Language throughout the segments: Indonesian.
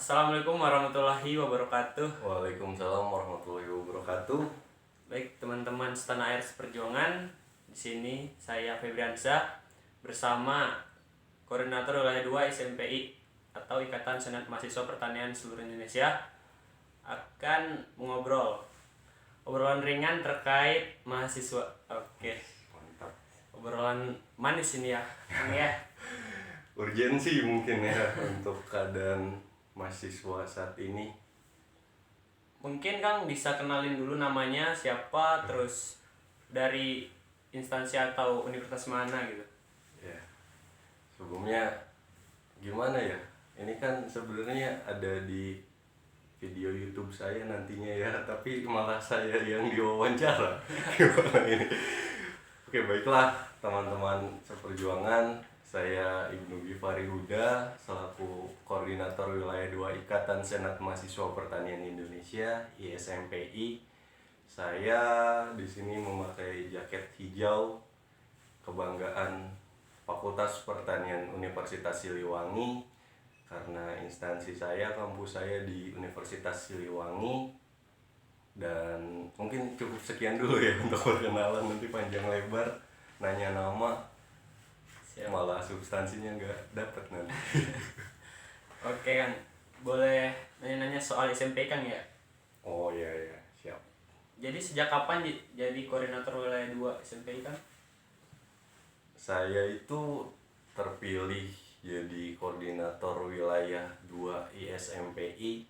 Assalamualaikum warahmatullahi wabarakatuh. Waalaikumsalam warahmatullahi wabarakatuh. Baik teman-teman setanah air seperjuangan, di sini saya Febriansa bersama Koordinator Wilayah 2 SMPI atau Ikatan Senat Mahasiswa Pertanian Seluruh Indonesia akan mengobrol obrolan ringan terkait mahasiswa. Oke, Mantap. obrolan manis ini ya, Kang ya. Urgensi mungkin ya untuk keadaan mahasiswa saat ini. Mungkin Kang bisa kenalin dulu namanya siapa, terus dari instansi atau universitas mana gitu. Ya, sebelumnya gimana ya? Ini kan sebenarnya ada di video YouTube saya nantinya ya, tapi malah saya yang diwawancara. Gimana ini? Oke, baiklah teman-teman seperjuangan, saya Ibnu Gifari Huda selaku Koordinator Wilayah 2 Ikatan Senat Mahasiswa Pertanian Indonesia ISMPI. Saya di sini memakai jaket hijau kebanggaan Fakultas Pertanian Universitas Siliwangi karena instansi saya, kampus saya di Universitas Siliwangi. Dan mungkin cukup sekian dulu ya untuk perkenalan, nanti panjang lebar nanya nama Siap. malah substansinya nggak dapet nanti. Oke Kang, boleh nanya-nanya soal SMP Kang ya? Oh iya ya, siap. Jadi sejak kapan jadi koordinator wilayah 2 SMP Kang? Saya itu terpilih jadi koordinator wilayah 2 ISMPI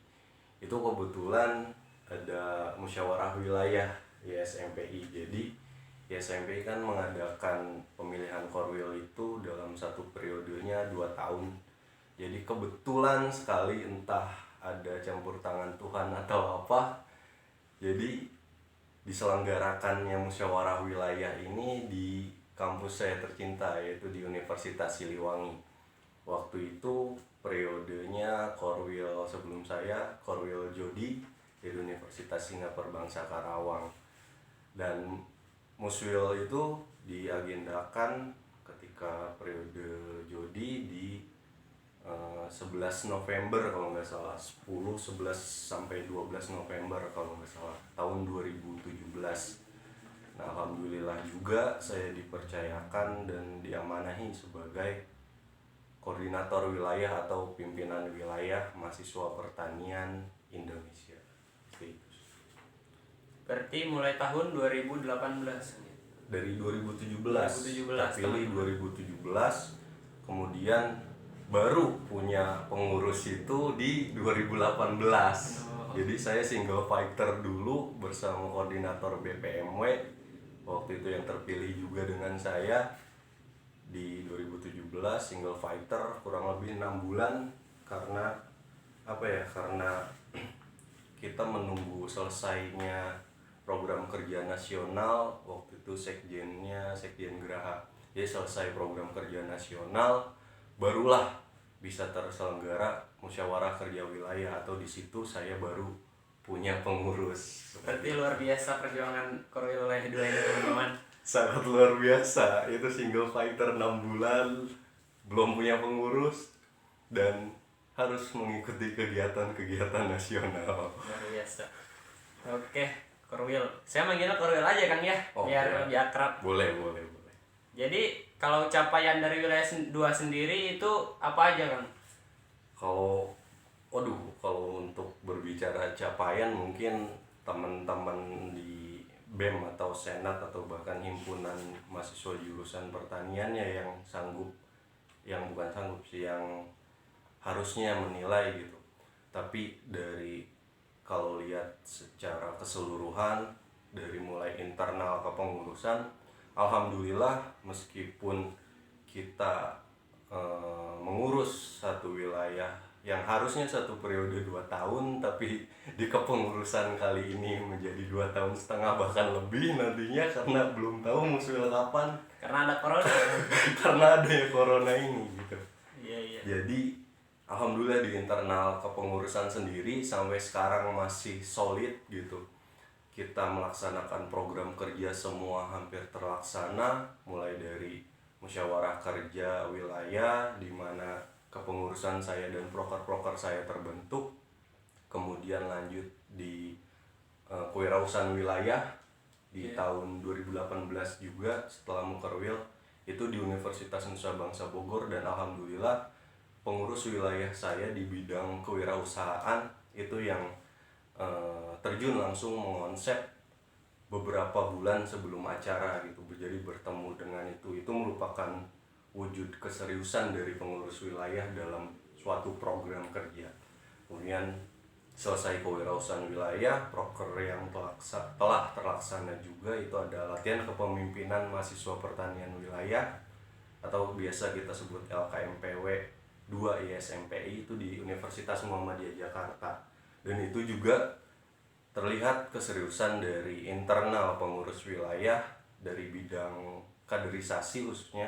itu kebetulan ada musyawarah wilayah ISMPI. Jadi ISMPI kan mengadakan pemilihan korwil itu dalam satu periodenya 2 tahun. Jadi kebetulan sekali, entah ada campur tangan Tuhan atau apa, jadi diselenggarakannya musyawarah wilayah ini di kampus saya tercinta, yaitu di Universitas Siliwangi. Waktu itu periodenya korwil sebelum saya, Korwil Jodi dari Universitas Singapura Bangsa Karawang. Dan muswil itu diagendakan ketika periode Jodi di 11 November kalau nggak salah, 10, 11 sampai 12 November kalau nggak salah, tahun 2017. Nah, alhamdulillah juga saya dipercayakan dan diamanahi sebagai koordinator wilayah atau pimpinan wilayah mahasiswa pertanian Indonesia. Itu. Berarti mulai tahun 2018. Dari 2017, terpilih 2017, kemudian baru punya pengurus itu di 2018. Jadi saya single fighter dulu bersama koordinator BPMW. Waktu itu yang terpilih juga dengan saya di 2017, single fighter kurang lebih 6 bulan karena karena kita menunggu selesainya program kerja nasional. Waktu itu Sekjen Geraha. Jadi selesai program kerja nasional, barulah bisa terselenggara musyawarah kerja wilayah, atau di situ saya baru punya pengurus. Berarti luar biasa perjuangan korwil wilayah 2 ini teman-teman. Sangat luar biasa. Itu single fighter 6 bulan, belum punya pengurus, dan harus mengikuti kegiatan-kegiatan nasional. Luar biasa. Oke, korwil. Saya manggilnya korwil aja Kang ya, biar lebih akrab. Boleh. Jadi kalau capaian dari wilayah 2 sendiri itu apa aja Kang? Kalau untuk berbicara capaian, mungkin teman-teman di BEM atau Senat atau bahkan himpunan mahasiswa jurusan pertaniannya yang harusnya menilai gitu. Tapi kalau lihat secara keseluruhan dari mulai internal ke pengurusan, alhamdulillah meskipun kita mengurus satu wilayah yang harusnya satu periode 2 tahun, tapi di kepengurusan kali ini menjadi 2 tahun setengah bahkan lebih nantinya, karena belum tahu muswil kapan. Karena ada corona. Karena adanya corona ini gitu. Iya. Jadi alhamdulillah di internal kepengurusan sendiri sampai sekarang masih solid gitu. Kita melaksanakan program kerja semua hampir terlaksana, mulai dari musyawarah kerja wilayah di mana kepengurusan saya dan proker-proker saya terbentuk, kemudian lanjut di kewirausahaan wilayah di tahun 2018 juga setelah Mukerwil itu di Universitas Nusa Bangsa Bogor, dan alhamdulillah pengurus wilayah saya di bidang kewirausahaan itu yang terjun langsung mengonsep beberapa bulan sebelum acara gitu. Jadi bertemu dengan itu merupakan wujud keseriusan dari pengurus wilayah dalam suatu program kerja. Kemudian selesai kewirausahaan wilayah, proker yang telah terlaksana juga itu ada latihan kepemimpinan mahasiswa pertanian wilayah atau biasa kita sebut LKMPW 2 ISMPI itu di Universitas Muhammadiyah Jakarta. Dan itu juga terlihat keseriusan dari internal pengurus wilayah dari bidang kaderisasi, khususnya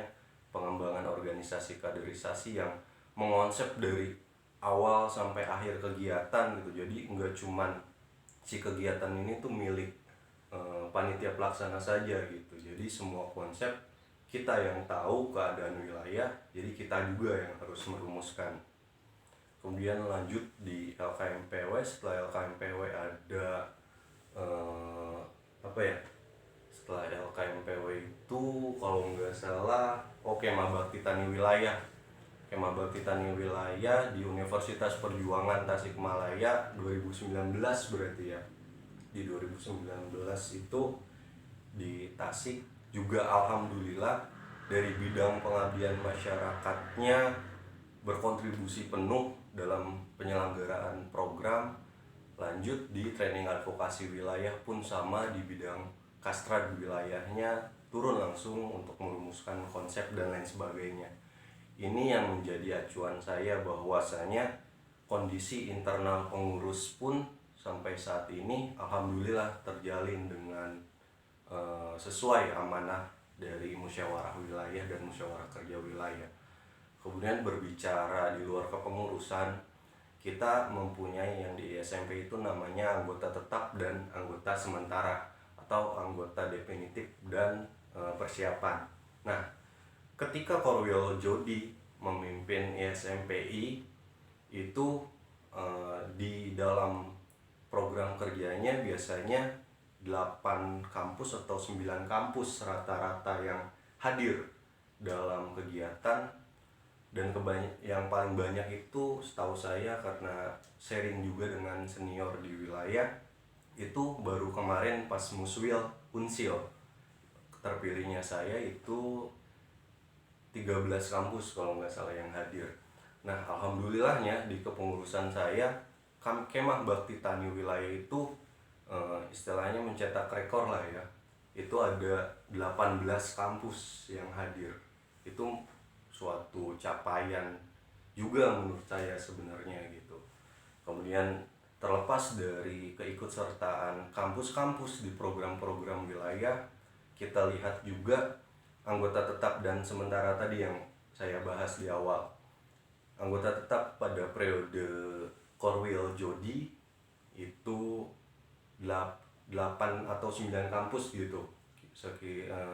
pengembangan organisasi kaderisasi yang mengonsep dari awal sampai akhir kegiatan gitu. Jadi enggak cuman si kegiatan ini tuh milik panitia pelaksana saja gitu. Jadi semua konsep kita yang tahu keadaan wilayah, jadi kita juga yang harus merumuskan. Kemudian lanjut di LKMPW, setelah LKMPW ada setelah LKMPW itu kalau nggak salah Kemah Bakti Tani Wilayah. Kemah Bakti Tani Wilayah di Universitas Perjuangan Tasikmalaya 2019 berarti ya. Di 2019 itu di Tasik juga alhamdulillah dari bidang pengabdian masyarakatnya berkontribusi penuh dalam penyelenggaraan program. Lanjut di training advokasi wilayah pun sama di bidang Kastrat wilayahnya turun langsung untuk merumuskan konsep dan lain sebagainya. Ini yang menjadi acuan saya bahwasanya kondisi internal pengurus pun sampai saat ini alhamdulillah terjalin dengan sesuai amanah dari musyawarah wilayah dan musyawarah kerja wilayah. Kemudian berbicara di luar kepengurusan, kita mempunyai yang di SMP itu namanya anggota tetap dan anggota sementara atau anggota definitif dan persiapan. Nah, ketika Korwil Jody memimpin ISMPI itu di dalam program kerjanya biasanya 8 kampus atau 9 kampus rata-rata yang hadir dalam kegiatan. Dan yang paling banyak itu setahu saya karena sharing juga dengan senior di wilayah, itu baru kemarin pas Muswil Unsil terpilihnya saya itu 13 kampus kalau nggak salah yang hadir. Nah alhamdulillahnya di kepengurusan saya Kemah Bakti Tani Wilayah itu istilahnya mencetak rekor lah ya. Itu ada 18 kampus yang hadir. Itu suatu capaian juga menurut saya sebenarnya gitu. Kemudian terlepas dari keikutsertaan kampus-kampus di program-program wilayah, kita lihat juga anggota tetap dan sementara tadi yang saya bahas di awal. Anggota tetap pada periode Korwil Jody itu 8 atau 9 kampus gitu.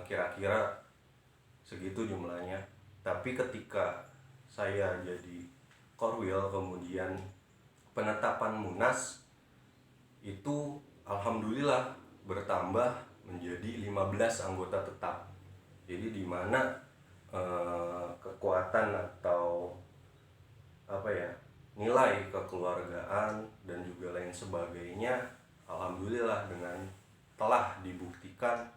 Kira-kira segitu jumlahnya. Tapi ketika saya jadi Korwil kemudian penetapan Munas itu alhamdulillah bertambah menjadi 15 anggota tetap. Jadi di mana kekuatan atau nilai kekeluargaan dan juga lain sebagainya alhamdulillah dengan telah dibuktikan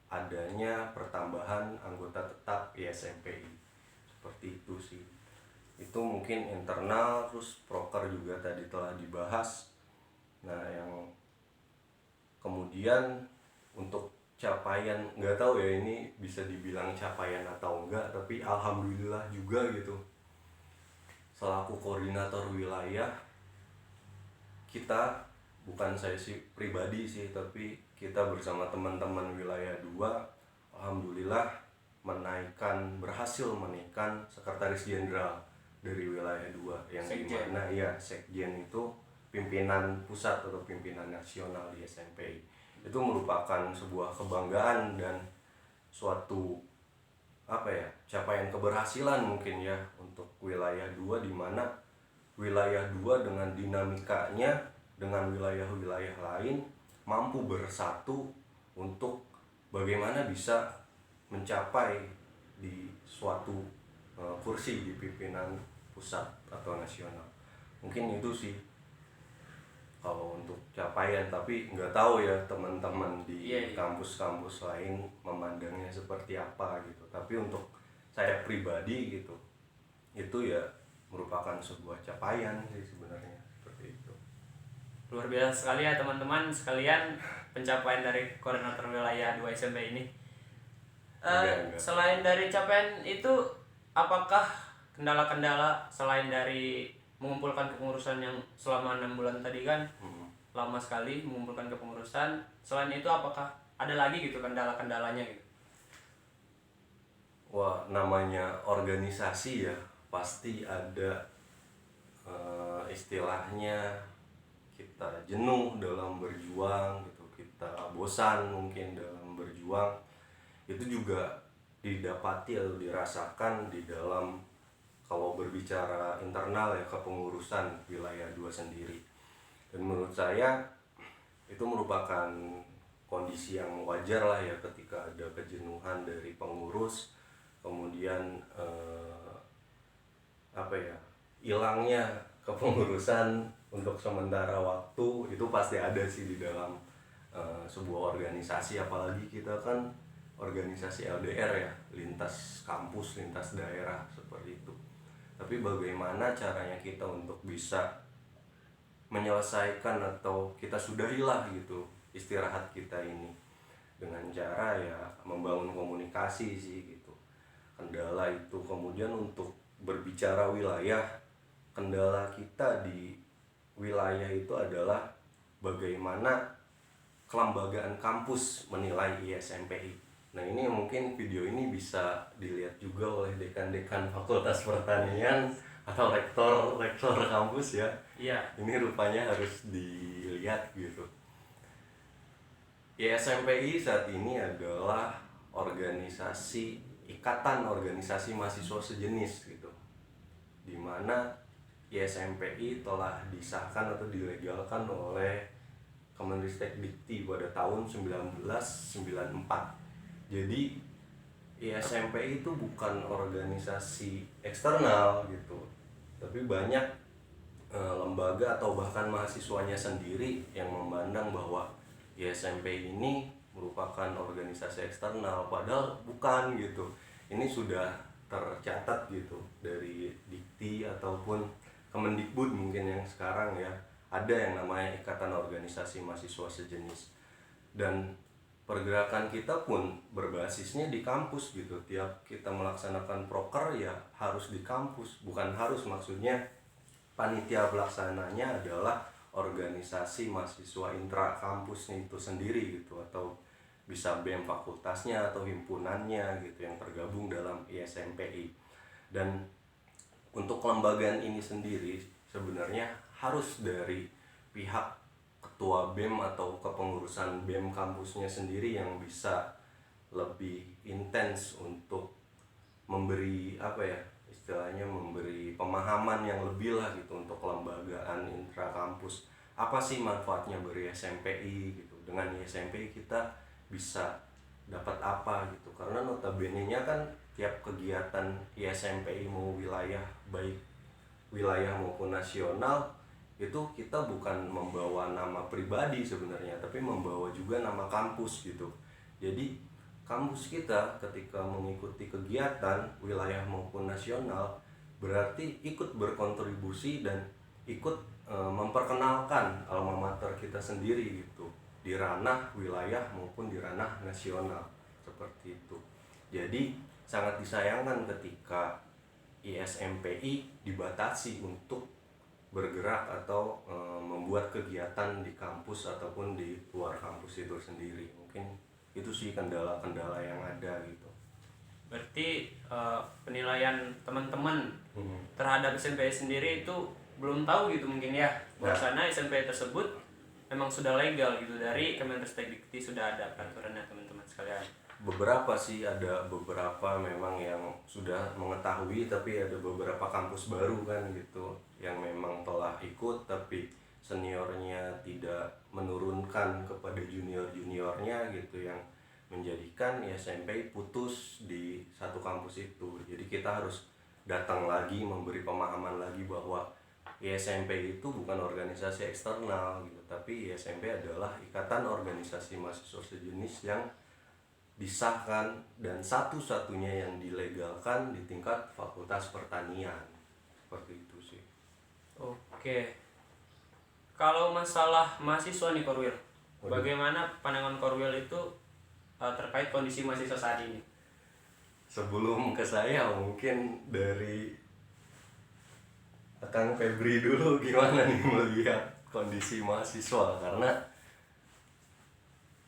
adanya pertambahan anggota tetap ISMPI. Seperti itu sih. Itu mungkin internal, terus proker juga tadi telah dibahas. Nah yang kemudian untuk capaian, nggak tahu ya ini bisa dibilang capaian atau enggak, tapi alhamdulillah juga gitu, selaku koordinator wilayah kita, bukan saya sih pribadi sih, tapi kita bersama teman-teman wilayah 2 alhamdulillah berhasil menaikkan sekretaris jenderal dari wilayah 2 yang dimana ya sekjen itu pimpinan pusat atau pimpinan nasional di SMP. Itu merupakan sebuah kebanggaan dan suatu apa ya, capaian keberhasilan mungkin ya untuk wilayah 2, di mana wilayah 2 dengan dinamikanya dengan wilayah-wilayah lain mampu bersatu untuk bagaimana bisa mencapai di suatu kursi di pimpinan pusat atau nasional. Mungkin itu sih kalau untuk capaian, tapi nggak tahu ya teman-teman di Iya, iya. kampus-kampus lain memandangnya seperti apa gitu. Tapi untuk saya pribadi gitu, itu ya merupakan sebuah capaian sih sebenarnya, seperti itu. Luar biasa sekali ya teman-teman sekalian pencapaian dari koordinator wilayah 2 SMP ini. Enggak. Selain dari capaian itu, apakah kendala-kendala selain dari mengumpulkan kepengurusan yang selama 6 bulan tadi kan lama sekali mengumpulkan kepengurusan, selain itu apakah ada lagi gitu kendala-kendalanya gitu? Wah, namanya organisasi ya pasti ada istilahnya kita jenuh dalam berjuang gitu, kita bosan mungkin dalam berjuang. Itu juga didapati atau dirasakan di dalam, kalau berbicara internal ya, kepengurusan wilayah 2 sendiri. Dan menurut saya itu merupakan kondisi yang wajar lah ya, ketika ada kejenuhan dari pengurus, kemudian hilangnya kepengurusan untuk sementara waktu, itu pasti ada sih di dalam sebuah organisasi, apalagi kita kan organisasi LDR ya, lintas kampus, lintas daerah seperti itu. Tapi bagaimana caranya kita untuk bisa menyelesaikan atau kita sudahilah gitu istirahat kita ini dengan cara ya membangun komunikasi sih gitu. Kendala itu kemudian untuk berbicara wilayah, kendala kita di wilayah itu adalah bagaimana kelembagaan kampus menilai ISMPI. Nah, ini mungkin video ini bisa dilihat juga oleh dekan-dekan Fakultas Pertanian atau rektor kampus ya. Iya. Ini rupanya harus dilihat gitu. ISMPI saat ini adalah ikatan organisasi mahasiswa sejenis gitu, dimana ISMPI telah disahkan atau dilegalkan oleh Kemendikbud pada tahun 1994. Jadi ISMPI itu bukan organisasi eksternal gitu, tapi banyak lembaga atau bahkan mahasiswanya sendiri yang memandang bahwa ISMPI ini merupakan organisasi eksternal, padahal bukan gitu. Ini sudah tercatat gitu dari Dikti ataupun Kemendikbud mungkin yang sekarang ya, ada yang namanya Ikatan Organisasi Mahasiswa Sejenis. Dan pergerakan kita pun berbasisnya di kampus gitu. Tiap kita melaksanakan proker ya harus di kampus, bukan harus, maksudnya panitia pelaksananya adalah organisasi mahasiswa intra kampusnya itu sendiri gitu, atau bisa BEM fakultasnya atau himpunannya gitu yang tergabung dalam ISMPI. Dan untuk kelembagaan ini sendiri sebenarnya harus dari pihak ketua BEM atau kepengurusan BEM kampusnya sendiri yang bisa lebih intens untuk memberi istilahnya memberi pemahaman yang lebih lah gitu untuk kelembagaan intra kampus. Apa sih manfaatnya ber-ISMPI gitu? Dengan ISMPI kita bisa dapat apa gitu? Karena notabene-nya kan tiap kegiatan ISMPI mau wilayah, baik wilayah maupun nasional, itu kita bukan membawa nama pribadi sebenarnya, tapi membawa juga nama kampus gitu. Jadi kampus kita ketika mengikuti kegiatan wilayah maupun nasional berarti ikut berkontribusi dan ikut memperkenalkan alma mater kita sendiri gitu di ranah wilayah maupun di ranah nasional, seperti itu. Jadi sangat disayangkan ketika ISMPI dibatasi untuk bergerak atau membuat kegiatan di kampus ataupun di luar kampus itu sendiri. Mungkin itu sih kendala-kendala yang ada gitu. Berarti penilaian teman-teman terhadap SMPI sendiri itu belum tahu gitu mungkin ya, bahwasanya SMPI tersebut memang sudah legal gitu, dari Kemendikbud sudah ada peraturannya teman-teman sekalian. beberapa sih, ada beberapa memang yang sudah mengetahui, tapi ada beberapa kampus baru kan gitu yang memang telah ikut tapi seniornya tidak menurunkan kepada junior-juniornya gitu, yang menjadikan SMP putus di satu kampus itu. Jadi kita harus datang lagi memberi pemahaman lagi bahwa ISMP itu bukan organisasi eksternal gitu, tapi ISMP adalah ikatan organisasi mahasiswa sejenis yang disahkan dan satu-satunya yang dilegalkan di tingkat Fakultas Pertanian. Seperti itu sih. Oke. Kalau masalah mahasiswa nih Korwil, Waduh. bagaimana pandangan Korwil itu terkait kondisi mahasiswa saat ini? Sebelum ke saya, mungkin dari Kang Febri dulu, gimana nih melihat kondisi mahasiswa, karena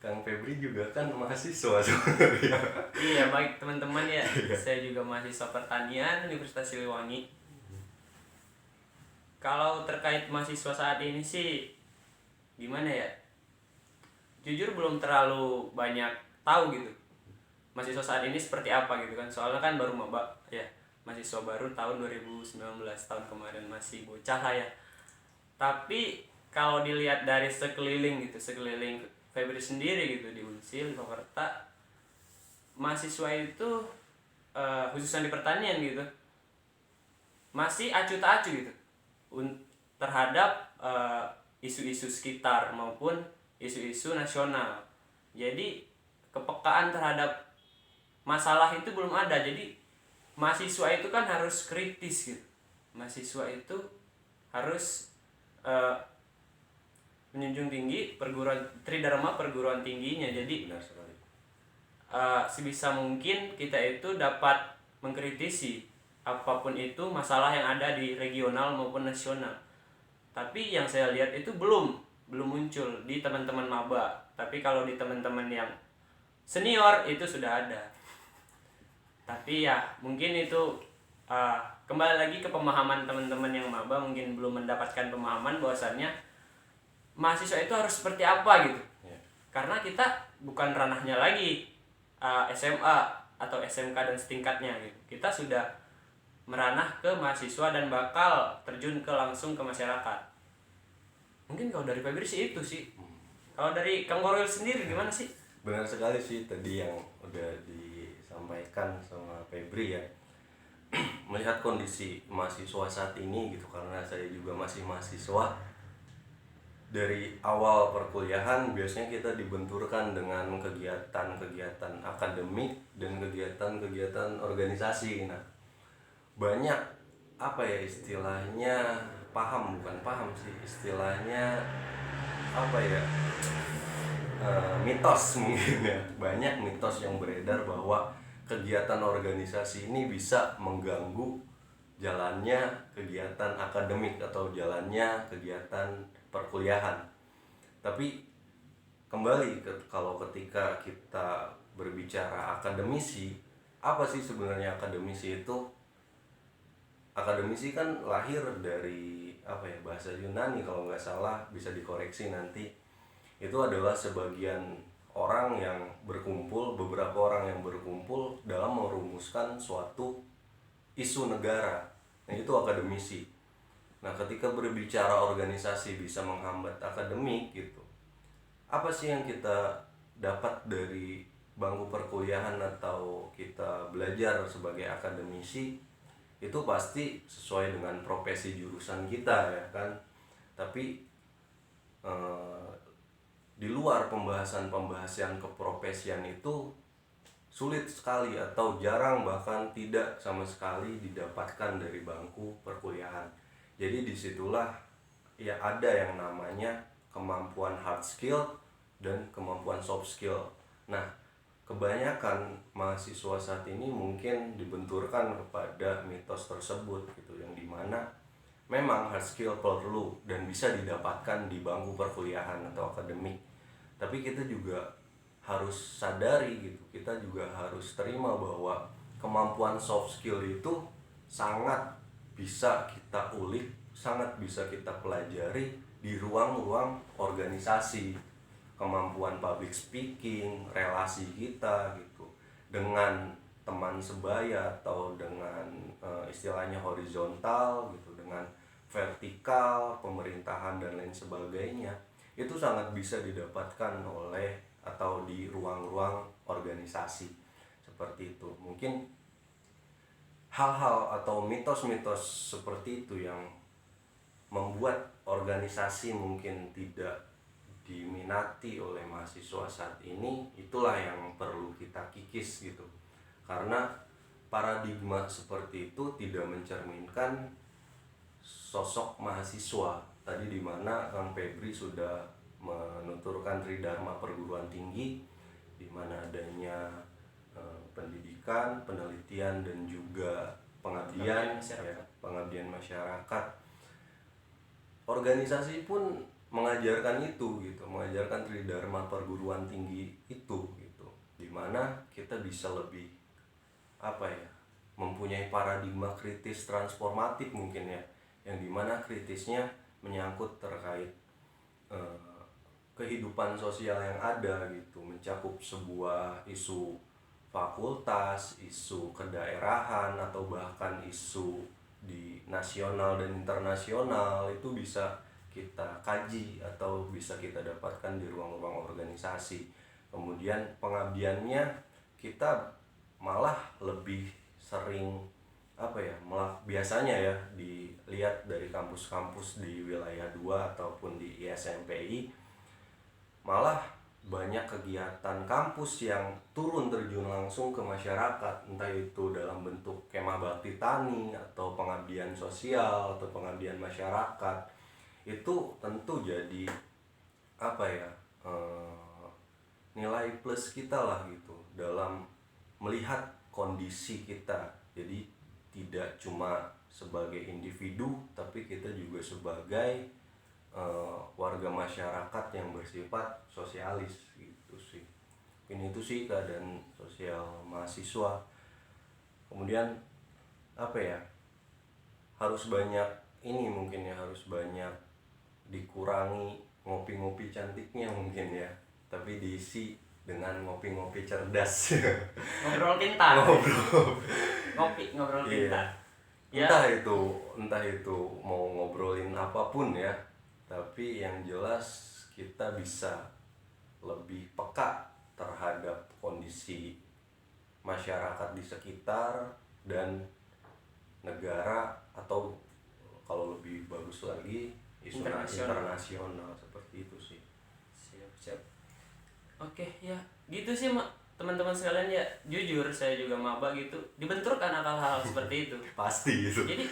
Kang Febri juga kan mahasiswa sebenarnya. Iya, baik teman-teman ya. Saya juga mahasiswa pertanian Universitas Siliwangi. Kalau terkait mahasiswa saat ini sih gimana ya? Jujur belum terlalu banyak tahu gitu. Mahasiswa saat ini seperti apa gitu kan. Soalnya kan baru maba ya. Mahasiswa baru tahun 2019, tahun kemarin masih bocah lah ya. Tapi kalau dilihat dari sekeliling gitu, sekeliling Febri sendiri gitu di Unsil, di Purwakarta, mahasiswa itu khususnya di pertanian gitu masih acuh tak acuh gitu terhadap isu-isu sekitar maupun isu-isu nasional. Jadi kepekaan terhadap masalah itu belum ada. Jadi mahasiswa itu kan harus kritis gitu. Mahasiswa itu harus menjunjung tinggi perguruan tridharma perguruan tingginya. Jadi Benar sekali. sebisa mungkin kita itu dapat mengkritisi apapun itu masalah yang ada di regional maupun nasional. Tapi yang saya lihat itu belum muncul di teman-teman maba. Tapi kalau di teman-teman yang senior itu sudah ada. Tapi ya mungkin itu kembali lagi ke pemahaman teman-teman yang maba, mungkin belum mendapatkan pemahaman bahwasannya mahasiswa itu harus seperti apa gitu. Ya. Karena kita bukan ranahnya lagi SMA atau SMK dan setingkatnya gitu. Kita sudah meranah ke mahasiswa dan bakal terjun langsung ke masyarakat. Mungkin kalau dari Febri sih itu sih. Kalau dari Kang Korwil sendiri gimana sih? Benar sekali sih tadi yang udah disampaikan sama Febri ya. Melihat kondisi mahasiswa saat ini gitu, karena saya juga masih mahasiswa. Dari awal perkuliahan biasanya kita dibenturkan dengan kegiatan-kegiatan akademik dan kegiatan-kegiatan organisasi. Nah, banyak apa ya istilahnya, bukan paham sih istilahnya, apa ya, mitos mungkin ya. Banyak mitos yang beredar bahwa kegiatan organisasi ini bisa mengganggu jalannya kegiatan akademik atau jalannya kegiatan perkuliahan. Tapi kembali kalau ketika kita berbicara akademisi, apa sih sebenarnya akademisi itu? Akademisi kan lahir dari apa ya, bahasa Yunani kalau nggak salah, bisa dikoreksi nanti. Itu adalah sebagian orang yang berkumpul, beberapa orang yang berkumpul dalam merumuskan suatu isu negara. Nah, itu akademisi. Nah, ketika berbicara organisasi bisa menghambat akademik gitu, apa sih yang kita dapat dari bangku perkuliahan atau kita belajar sebagai akademisi? Itu pasti sesuai dengan profesi jurusan kita ya kan. Tapi di luar pembahasan keprofesian itu sulit sekali atau jarang, bahkan tidak sama sekali didapatkan dari bangku perkuliahan. Jadi disitulah ya ada yang namanya kemampuan hard skill dan kemampuan soft skill. Nah, kebanyakan mahasiswa saat ini mungkin dibenturkan kepada mitos tersebut gitu, yang dimana memang hard skill perlu dan bisa didapatkan di bangku perkuliahan atau akademik. Tapi kita juga harus sadari gitu, kita juga harus terima bahwa kemampuan soft skill itu sangat bisa kita ulik, sangat bisa kita pelajari di ruang-ruang organisasi. Kemampuan public speaking, relasi kita gitu, dengan teman sebaya atau dengan istilahnya horizontal gitu, dengan vertikal, pemerintahan dan lain sebagainya, itu sangat bisa didapatkan oleh atau di ruang-ruang organisasi seperti itu. Mungkin hal-hal atau mitos-mitos seperti itu yang membuat organisasi mungkin tidak diminati oleh mahasiswa saat ini, itulah yang perlu kita kikis gitu. Karena paradigma seperti itu tidak mencerminkan sosok mahasiswa. Tadi di mana Kang Febri sudah menuturkan tridharma perguruan tinggi, di mana adanya pendidikan, penelitian dan juga pengabdian pengabdian masyarakat. Organisasi pun mengajarkan itu gitu, mengajarkan tridharma perguruan tinggi itu gitu. Di mana kita bisa lebih mempunyai paradigma kritis transformatif mungkin ya, yang dimana kritisnya menyangkut terkait kehidupan sosial yang ada gitu, mencakup sebuah isu fakultas, isu kedaerahan atau bahkan isu di nasional dan internasional. Itu bisa kita kaji atau bisa kita dapatkan di ruang-ruang organisasi. Kemudian pengabdiannya kita malah lebih sering biasanya ya dilihat dari kampus-kampus di wilayah 2 ataupun di ISMPI, malah banyak kegiatan kampus yang turun terjun langsung ke masyarakat, entah itu dalam bentuk kemah bakti tani atau pengabdian sosial atau pengabdian masyarakat. Itu tentu jadi nilai plus kita lah gitu dalam melihat kondisi kita. Jadi tidak cuma sebagai individu, tapi kita juga sebagai warga masyarakat yang bersifat sosialis gitu sih. Ini itu sih keadaan sosial mahasiswa. Kemudian harus banyak harus banyak dikurangi ngopi-ngopi cantiknya mungkin ya, tapi diisi dengan ngopi-ngopi cerdas. Ngobrol pintar. Ngobrol pintar. Ya. Entah itu mau ngobrolin apapun ya, tapi yang jelas kita bisa lebih peka terhadap kondisi masyarakat di sekitar dan negara, atau kalau lebih bagus lagi isu internasional seperti itu sih. Siap. Oke ya, gitu sih teman-teman sekalian ya. Jujur saya juga maba gitu, dibenturkan hal-hal seperti itu. Pasti gitu. Jadi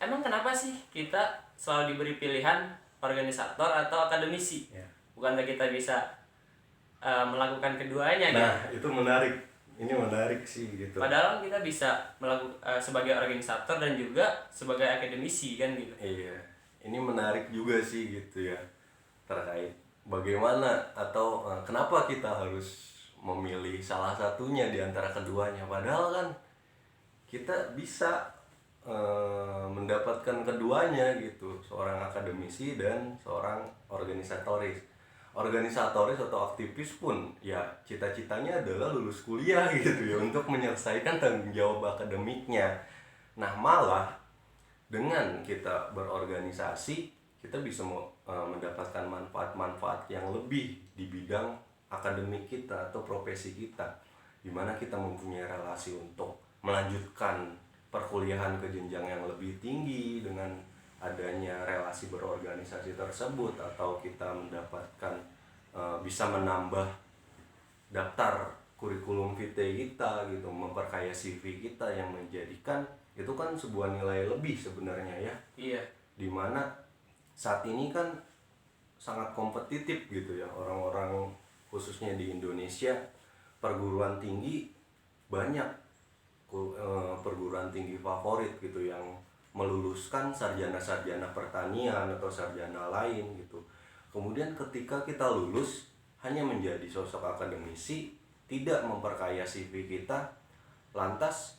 emang kenapa sih kita selalu diberi pilihan organisator atau akademisi? Ya. Bukankah kita bisa melakukan keduanya? Nah gitu? Itu menarik. Ini menarik sih gitu. Padahal kita bisa melakukan sebagai organisator dan juga sebagai akademisi kan gitu. Iya, ini menarik juga sih gitu ya, terkait bagaimana atau kenapa kita harus memilih salah satunya di antara keduanya. Padahal kan kita bisa mendapatkan keduanya gitu, seorang akademisi dan seorang organisatoris atau aktivis pun ya cita-citanya adalah lulus kuliah gitu ya, untuk menyelesaikan tanggung jawab akademiknya. Nah malah dengan kita berorganisasi, kita bisa mendapatkan manfaat-manfaat yang lebih di bidang akademik kita atau profesi kita, dimana kita mempunyai relasi untuk melanjutkan perkuliahan ke jenjang yang lebih tinggi dengan adanya relasi berorganisasi tersebut, atau kita mendapatkan bisa menambah daftar kurikulum vitae kita gitu, memperkaya CV kita, yang menjadikan itu kan sebuah nilai lebih sebenarnya ya. Iya. Dimana saat ini kan sangat kompetitif gitu ya, orang-orang khususnya di Indonesia, perguruan tinggi banyak perguruan tinggi favorit gitu yang meluluskan sarjana-sarjana pertanian atau sarjana lain gitu. Kemudian ketika kita lulus hanya menjadi sosok akademisi, tidak memperkaya CV kita, lantas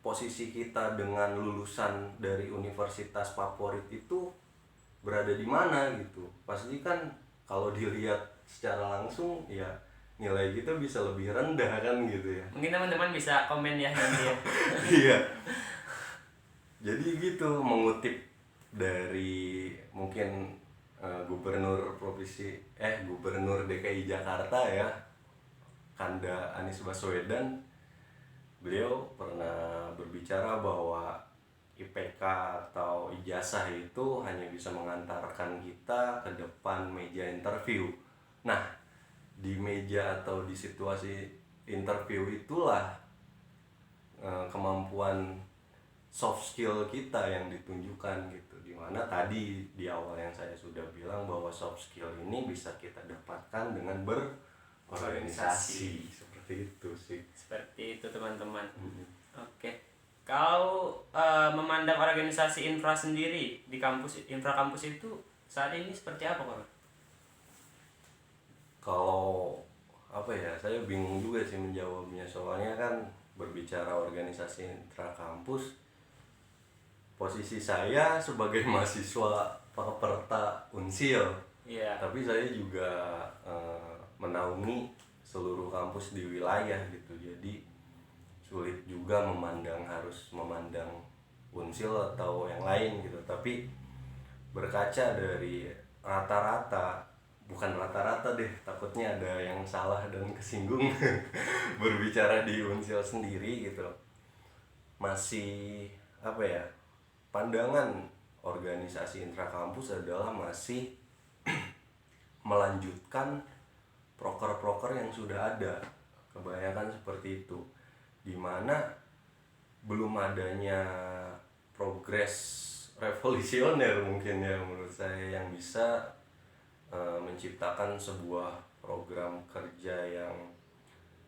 posisi kita dengan lulusan dari universitas favorit itu berada di mana gitu. Pasti kan kalau dilihat secara langsung ya nilai kita bisa lebih rendah kan gitu ya. Mungkin teman-teman bisa komen ya nanti ya. Iya. Jadi gitu, mengutip dari mungkin gubernur DKI Jakarta ya, Kanda Anies Baswedan. Beliau pernah berbicara bahwa IPK atau ijazah itu hanya bisa mengantarkan kita ke depan meja interview. Nah, di meja atau di situasi interview itulah kemampuan soft skill kita yang ditunjukkan gitu. Dimana tadi di awal yang saya sudah bilang bahwa soft skill ini bisa kita dapatkan dengan berorganisasi. Seperti itu sih. Seperti itu teman-teman. Oke. Kau memandang organisasi infra sendiri di infra kampus itu saat ini seperti apa, Pak? Kalau apa ya, saya bingung juga sih menjawabnya, soalnya kan berbicara organisasi intra kampus, posisi saya sebagai mahasiswa peperta Unsil, Iya. tapi saya juga menaungi seluruh kampus di wilayah gitu, jadi sulit juga harus memandang Unsil atau yang lain gitu. Tapi berkaca dari bukan rata-rata deh, takutnya ada yang salah dan kesinggung berbicara di Unsil sendiri gitu, masih apa ya, pandangan organisasi intrakampus adalah masih melanjutkan proker-proker yang sudah ada, kebanyakan seperti itu, dimana belum adanya progres revolusioner mungkin ya menurut saya yang bisa menciptakan sebuah program kerja yang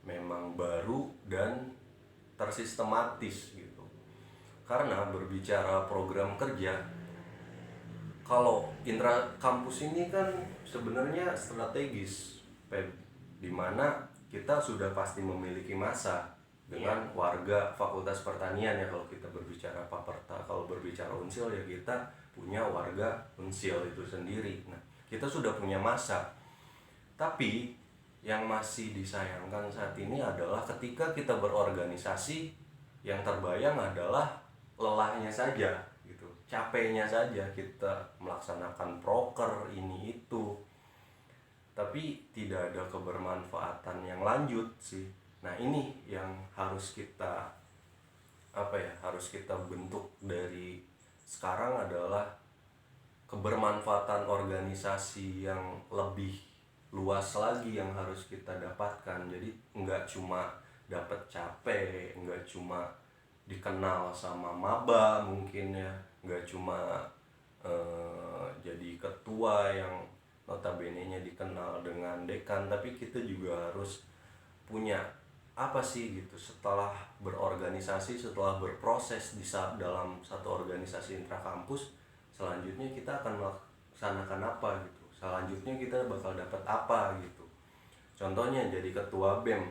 memang baru dan tersistematis gitu. Karena berbicara program kerja, kalau intra kampus ini kan sebenarnya strategis, di mana kita sudah pasti memiliki masa dengan warga Fakultas Pertanian ya, kalau kita berbicara Paperta. Kalau berbicara Unsil ya kita punya warga Unsil itu sendiri. Nah, kita sudah punya masa. Tapi yang masih disayangkan saat ini adalah ketika kita berorganisasi, yang terbayang adalah lelahnya saja gitu, capeknya saja kita melaksanakan proker ini itu, tapi tidak ada kebermanfaatan yang lanjut sih. Nah, ini yang harus kita harus kita bentuk dari sekarang adalah kebermanfaatan organisasi yang lebih luas lagi yang harus kita dapatkan. Jadi nggak cuma dapat capek, nggak cuma dikenal sama maba mungkin ya, nggak cuma jadi ketua yang notabene-nya dikenal dengan dekan, tapi kita juga harus punya apa sih gitu setelah berorganisasi, setelah berproses dalam satu organisasi intrakampus. Selanjutnya kita akan melaksanakan apa gitu, selanjutnya kita bakal dapat apa gitu. Contohnya jadi ketua BEM.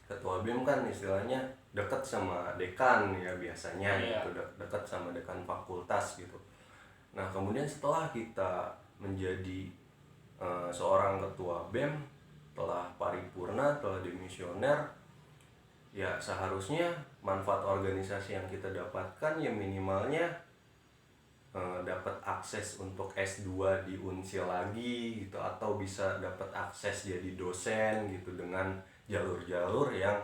Ketua BEM kan istilahnya dekat sama dekan ya biasanya gitu, dekat sama dekan fakultas gitu. Nah, kemudian setelah kita menjadi seorang ketua BEM, telah paripurna, telah dimisioner, ya seharusnya manfaat organisasi yang kita dapatkan ya minimalnya dapat akses untuk S2 di Unsil lagi gitu, atau bisa dapat akses jadi dosen gitu dengan jalur-jalur yang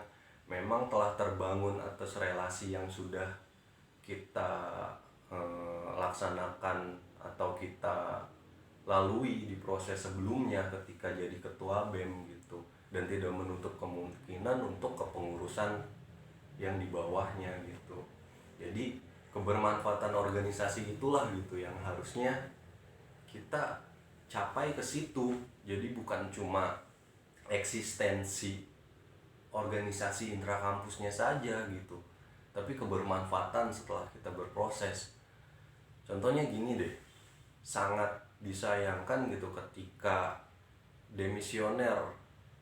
memang telah terbangun atas relasi yang sudah kita laksanakan atau kita lalui di proses sebelumnya ketika jadi ketua BEM gitu, dan tidak menutup kemungkinan untuk kepengurusan yang di bawahnya gitu. Jadi kebermanfaatan organisasi itulah gitu yang harusnya kita capai ke situ. Jadi bukan cuma eksistensi organisasi intrakampusnya saja gitu, tapi kebermanfaatan setelah kita berproses. Contohnya gini deh, sangat disayangkan gitu ketika demisioner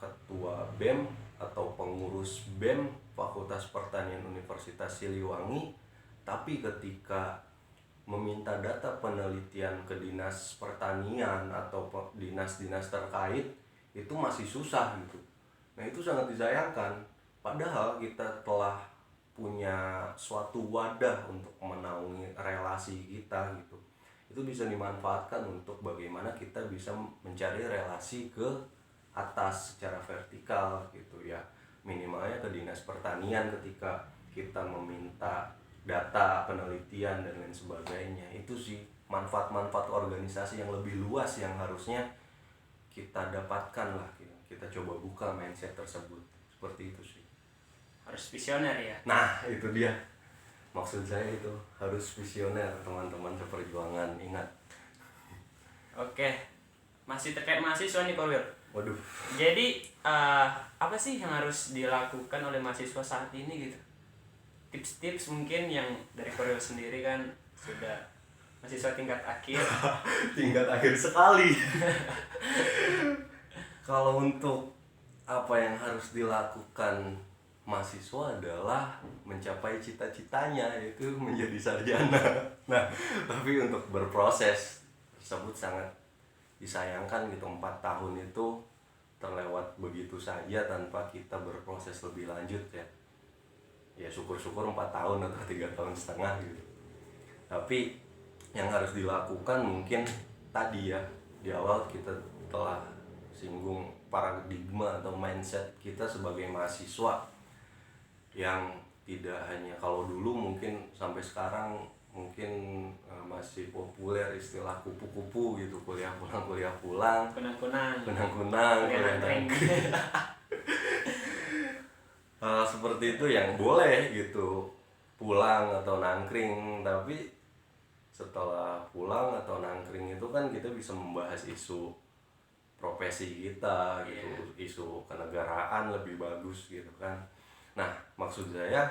ketua BEM atau pengurus BEM Fakultas Pertanian Universitas Siliwangi, tapi ketika meminta data penelitian ke dinas pertanian atau dinas-dinas terkait itu masih susah gitu. Nah itu sangat disayangkan, padahal kita telah punya suatu wadah untuk menaungi relasi kita gitu. Itu bisa dimanfaatkan untuk bagaimana kita bisa mencari relasi ke atas secara vertikal gitu ya. Minimalnya ke dinas pertanian ketika kita meminta data penelitian dan lain sebagainya. Itu sih manfaat-manfaat organisasi yang lebih luas yang harusnya kita dapatkan lah gitu. Kita coba buka mindset tersebut. Seperti itu sih. Harus visioner ya. Nah itu dia, maksud saya itu harus visioner teman-teman seperjuangan, ingat. Oke, masih terkait mahasiswa nih Korwil. Waduh, Jadi apa sih yang harus dilakukan oleh mahasiswa saat ini gitu? Tips-tips mungkin yang dari Korwil sendiri kan sudah mahasiswa tingkat akhir. tingkat akhir sekali. Kalau untuk apa yang harus dilakukan mahasiswa adalah mencapai cita-citanya, yaitu menjadi sarjana. Nah, tapi untuk berproses tersebut sangat disayangkan gitu, 4 tahun itu terlewat begitu saja tanpa kita berproses lebih lanjut ya. Ya syukur-syukur 4 tahun atau 3 tahun setengah gitu. Tapi yang harus dilakukan mungkin tadi ya, di awal kita telah singgung paradigma atau mindset kita sebagai mahasiswa yang tidak hanya, kalau dulu mungkin sampai sekarang mungkin masih populer istilah kupu-kupu gitu, kuliah pulang Kunang-kunang. kunang-kunang kuliah Nangkring. seperti itu yang boleh gitu, pulang atau nangkring. Tapi setelah pulang atau nangkring itu kan kita bisa membahas isu profesi kita gitu, isu kenegaraan lebih bagus gitu kan. Nah maksud saya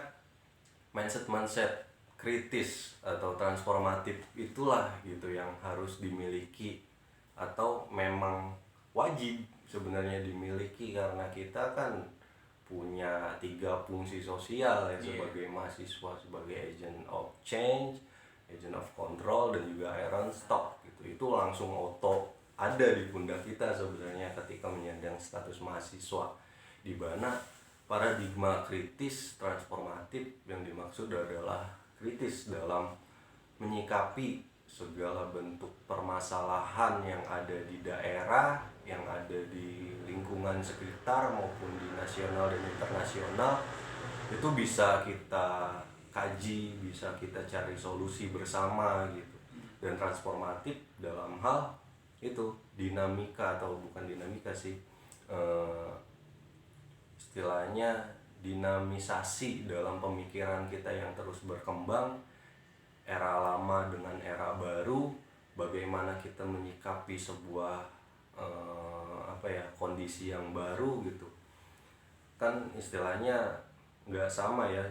mindset kritis atau transformatif itulah gitu yang harus dimiliki atau memang wajib sebenarnya dimiliki, karena kita kan punya 3 fungsi sosial ya, sebagai mahasiswa, sebagai agent of change, agent of control, dan juga iron stock gitu. Itu langsung auto ada di pundak kita sebenarnya ketika menyandang status mahasiswa, di mana paradigma kritis transformatif yang dimaksud adalah kritis dalam menyikapi segala bentuk permasalahan yang ada di daerah, yang ada di lingkungan sekitar maupun di nasional dan internasional. Itu bisa kita kaji, bisa kita cari solusi bersama gitu. Dan transformatif dalam hal itu dinamika, atau bukan dinamika sih, istilahnya dinamisasi dalam pemikiran kita yang terus berkembang, era lama dengan era baru, bagaimana kita menyikapi sebuah kondisi yang baru gitu. Kan istilahnya nggak sama ya,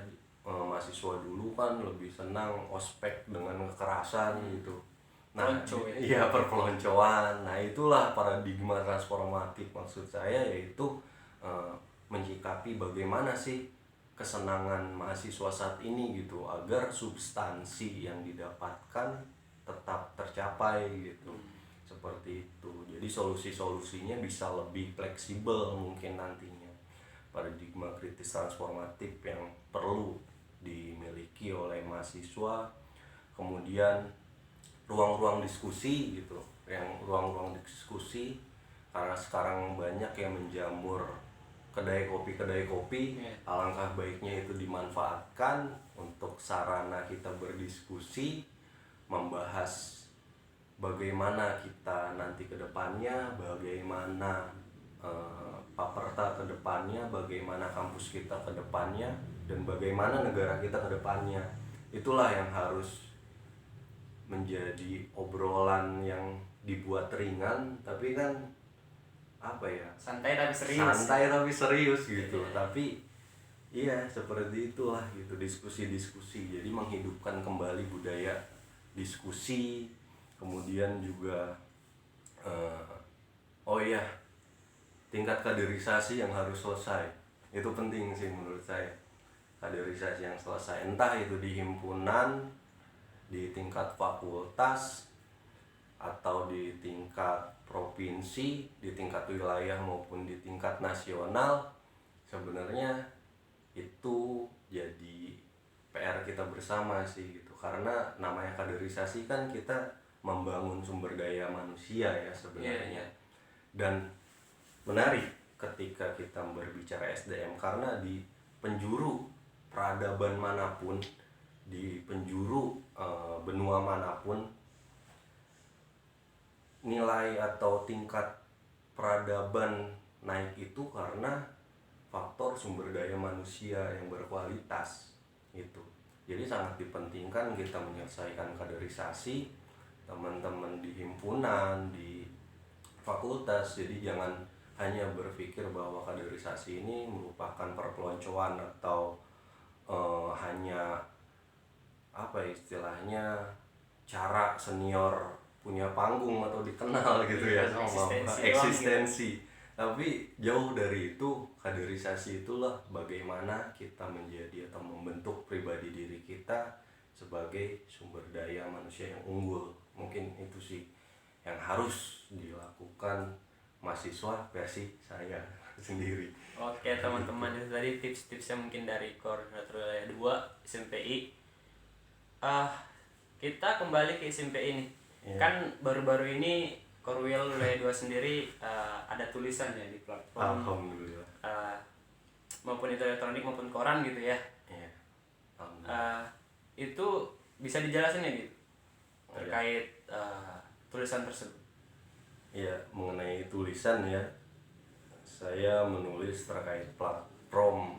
mahasiswa dulu kan lebih senang ospek dengan kekerasan gitu. Nah, iya, perpeloncoan. Nah itulah paradigma transformatif maksud saya, yaitu menyikapi bagaimana sih kesenangan mahasiswa saat ini gitu, agar substansi yang didapatkan tetap tercapai gitu. Seperti itu. Jadi solusi-solusinya bisa lebih fleksibel mungkin nantinya. Paradigma kritis transformatif yang perlu dimiliki oleh mahasiswa. Kemudian ruang-ruang diskusi gitu, yang ruang-ruang diskusi, karena sekarang banyak yang menjamur kedai kopi, alangkah baiknya itu dimanfaatkan untuk sarana kita berdiskusi, membahas bagaimana kita nanti ke depannya, bagaimana Paperta ke depannya, bagaimana kampus kita ke depannya, dan bagaimana negara kita ke depannya. Itulah yang harus menjadi obrolan yang dibuat ringan, tapi kan santai tapi serius gitu. Tapi iya seperti itulah gitu, diskusi-diskusi. Jadi menghidupkan kembali budaya diskusi. Kemudian juga tingkat kaderisasi yang harus selesai. Itu penting sih menurut saya, kaderisasi yang selesai, entah itu di himpunan, di tingkat fakultas, atau di tingkat provinsi, di tingkat wilayah maupun di tingkat nasional. sebenarnya itu jadi PR kita bersama sih gitu, karena namanya kaderisasi kan kita membangun sumber daya manusia ya sebenarnya. Dan menarik ketika kita berbicara SDM, karena di penjuru peradaban manapun, di penjuru benua manapun, nilai atau tingkat peradaban naik itu karena faktor sumber daya manusia yang berkualitas itu. Jadi sangat dipentingkan kita menyelesaikan kaderisasi teman-teman di himpunan, di fakultas. Jadi jangan hanya berpikir bahwa kaderisasi ini merupakan perpeloncoan atau hanya apa istilahnya cara senior punya panggung atau dikenal gitu ya sama eksistensi. Tapi jauh dari itu, kaderisasi itulah bagaimana kita menjadi atau membentuk pribadi diri kita sebagai sumber daya manusia yang unggul. Mungkin itu sih yang harus dilakukan mahasiswa versi saya sendiri. Oke teman-teman, itu tadi tips-tipsnya mungkin dari Koordinator Wilayah 2 SMPI. Kita kembali ke SMPI nih. Kan baru-baru ini Korwil Wilayah 2 sendiri ada tulisan ya di platform. Alhamdulillah. Maupun itu elektronik maupun koran gitu ya. Itu bisa dijelasin ya gitu terkait tulisan tersebut. Ya, mengenai tulisan ya, saya menulis terkait platform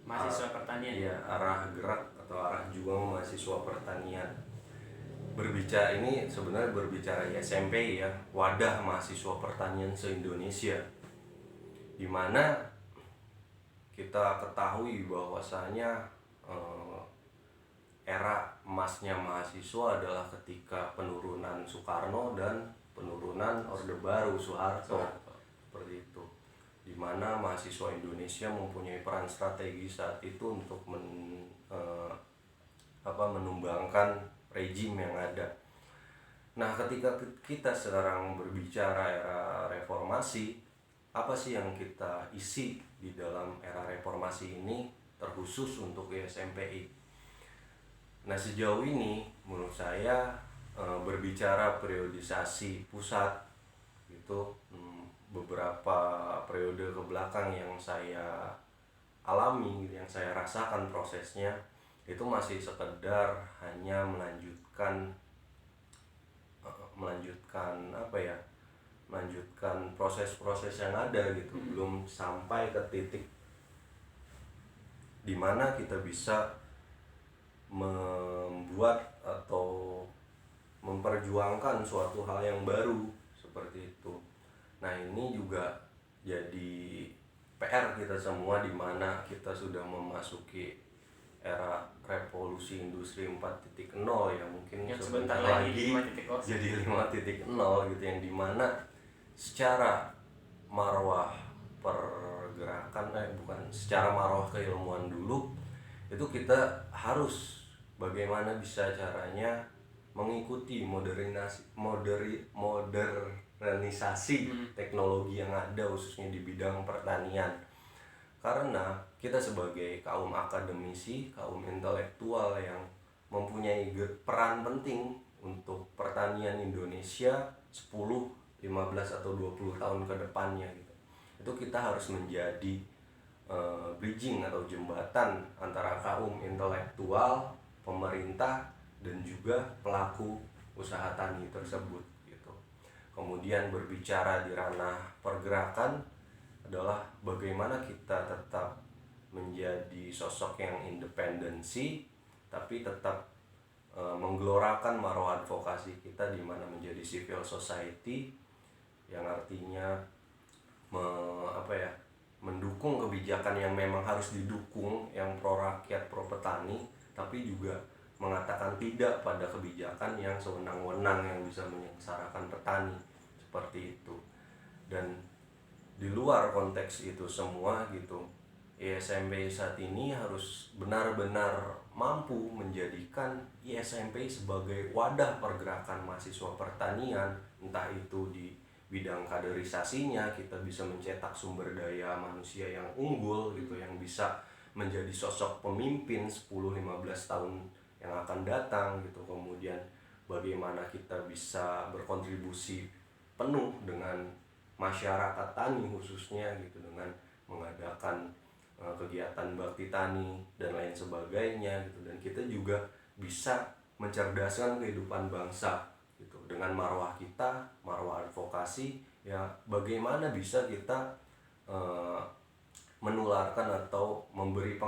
mahasiswa pertanian. Ya, arah gerak atau arah juang mahasiswa pertanian. Berbicara ini sebenarnya berbicara SMP ya, wadah mahasiswa pertanian se-Indonesia, di mana kita ketahui bahwasanya era emasnya mahasiswa adalah ketika penurunan Soekarno dan penurunan Orde Baru Soeharto. Seperti itu, di mana mahasiswa Indonesia mempunyai peran strategis saat itu untuk menumbangkan rejim yang ada. Nah, ketika kita sekarang berbicara era reformasi, apa sih yang kita isi di dalam era reformasi ini terkhusus untuk SMPI? Nah, sejauh ini menurut saya berbicara periodisasi pusat gitu, beberapa periode ke belakang yang saya alami, yang saya rasakan prosesnya, itu masih sekedar hanya melanjutkan proses-proses yang ada gitu, belum sampai ke titik dimana kita bisa membuat atau memperjuangkan suatu hal yang baru seperti itu. Nah, ini juga jadi PR kita semua, di mana kita sudah memasuki era revolusi industri 4.0 ya, mungkin yang sebentar lagi jadi 5.0 gitu, yang dimana secara marwah pergerakan secara marwah keilmuan dulu itu kita harus bagaimana bisa caranya mengikuti modernisasi teknologi yang ada khususnya di bidang pertanian. Karena kita sebagai kaum akademisi, kaum intelektual yang mempunyai peran penting untuk pertanian Indonesia 10, 15 atau 20 tahun ke depannya gitu. Itu kita harus menjadi bridging atau jembatan antara kaum intelektual, pemerintah, dan juga pelaku usaha tani tersebut gitu. Kemudian berbicara di ranah pergerakan adalah bagaimana kita tetap menjadi sosok yang independensi, tapi tetap menggelorakan marwah advokasi kita, di mana menjadi civil society, yang artinya mendukung kebijakan yang memang harus didukung, yang pro rakyat, pro petani, tapi juga mengatakan tidak pada kebijakan yang sewenang-wenang yang bisa menyengsarakan petani seperti itu. Dan di luar konteks itu semua gitu, ISMPI saat ini harus benar-benar mampu menjadikan ISMPI sebagai wadah pergerakan mahasiswa pertanian, entah itu di bidang kaderisasinya kita bisa mencetak sumber daya manusia yang unggul gitu, yang bisa menjadi sosok pemimpin 10-15 tahun yang akan datang gitu. Kemudian bagaimana kita bisa berkontribusi penuh dengan masyarakat tani khususnya gitu, dengan mengadakan kegiatan bakti tani dan lain sebagainya gitu. Dan kita juga bisa mencerdaskan kehidupan bangsa gitu dengan marwah kita, marwah advokasi ya. Bagaimana bisa kita menularkan atau memberi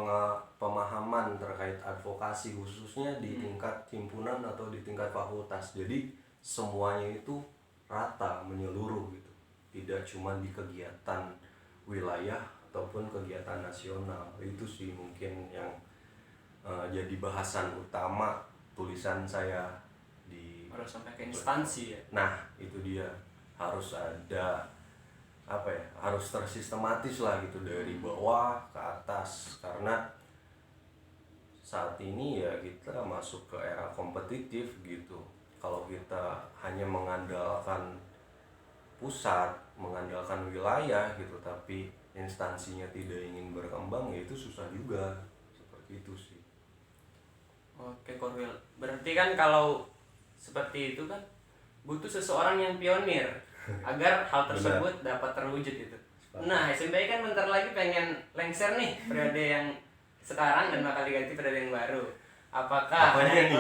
pemahaman terkait advokasi khususnya di tingkat himpunan atau di tingkat fakultas. Jadi semuanya itu rata, menyeluruh gitu, tidak cuma di kegiatan wilayah ataupun kegiatan nasional. Itu sih mungkin yang jadi bahasan utama tulisan saya di Harus sampai ke instansi ya. Nah itu dia, harus ada apa ya, harus tersistematis lah gitu dari bawah ke atas. Karena saat ini ya kita masuk ke era kompetitif gitu. Kalau kita hanya mengandalkan pusat, mengandalkan wilayah gitu, tapi instansinya tidak ingin berkembang, ya itu susah juga. Seperti itu sih. Oke Korwil, berarti kan kalau seperti itu kan butuh seseorang yang pionir agar hal tersebut dapat terwujud itu. Nah, SMPI kan bentar lagi pengen lengser nih periode yang sekarang dan bakal diganti periode yang baru. Apakah dari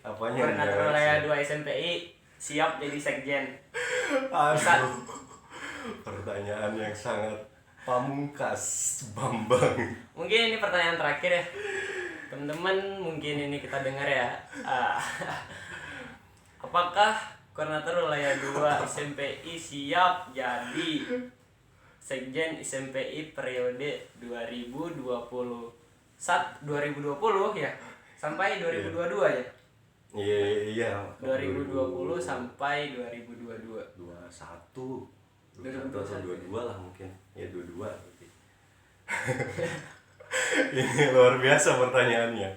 koordinator wilayah 2 SMPI siap jadi sekjen? Aduh, pertanyaan yang sangat pamungkas, Bambang. Mungkin ini pertanyaan terakhir ya, teman-teman. Mungkin ini kita dengar ya. Apakah koordinator wilayah 2 SMPI siap jadi sekjen SMPI periode 2020 ya sampai 2022 ya? Iya. 2020 sampai 2022. 21 atau 22 lah mungkin. Ya 22 berarti. Ini luar biasa pertanyaannya.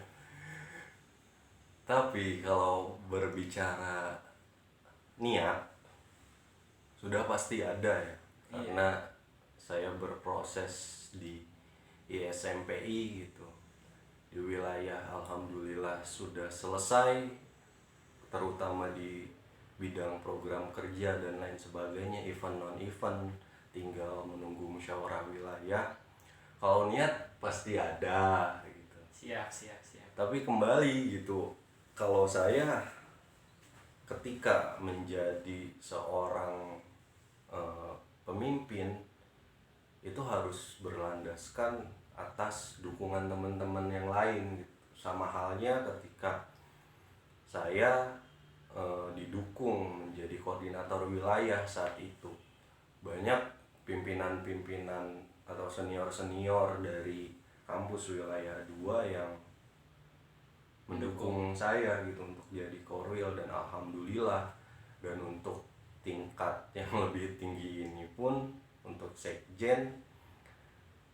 Tapi kalau berbicara niat sudah pasti ada ya. Karena saya berproses di ISMPI gitu. Di wilayah alhamdulillah sudah selesai, terutama di bidang program kerja dan lain sebagainya, event non event tinggal menunggu musyawarah wilayah. Kalau niat pasti ada gitu. Siap. Tapi kembali gitu, kalau saya ketika menjadi seorang pemimpin itu harus berlandaskan atas dukungan teman-teman yang lain gitu. Sama halnya ketika saya didukung menjadi koordinator wilayah saat itu, banyak pimpinan-pimpinan atau senior-senior dari kampus wilayah 2 yang mendukung saya gitu untuk jadi korwil. Dan alhamdulillah, dan untuk tingkat yang lebih tinggi ini pun untuk sekjen,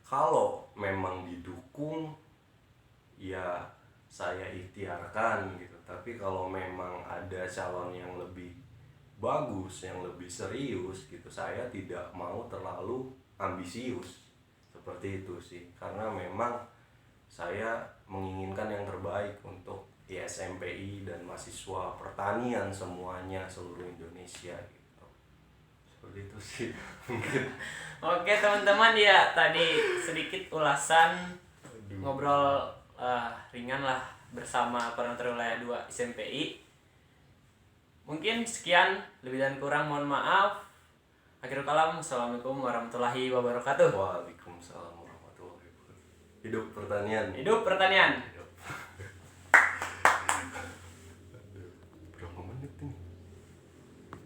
kalau memang didukung ya saya ikhtiarkan gitu. Tapi kalau memang ada calon yang lebih bagus, yang lebih serius gitu, saya tidak mau terlalu ambisius. Seperti itu sih. Karena memang saya menginginkan yang terbaik untuk ISMPI dan mahasiswa pertanian semuanya, seluruh Indonesia gitu. Seperti itu sih mungkin. Oke teman-teman, ya tadi sedikit ulasan ngobrol ringan lah bersama koordinator wilayah 2 SMPI. Mungkin sekian, lebih dan kurang mohon maaf. Akhirul kalam, assalamualaikum warahmatullahi wabarakatuh. Waalaikumsalam warahmatullahi wabarakatuh. Hidup pertanian. Hidup pertanian. Berapa menit ini?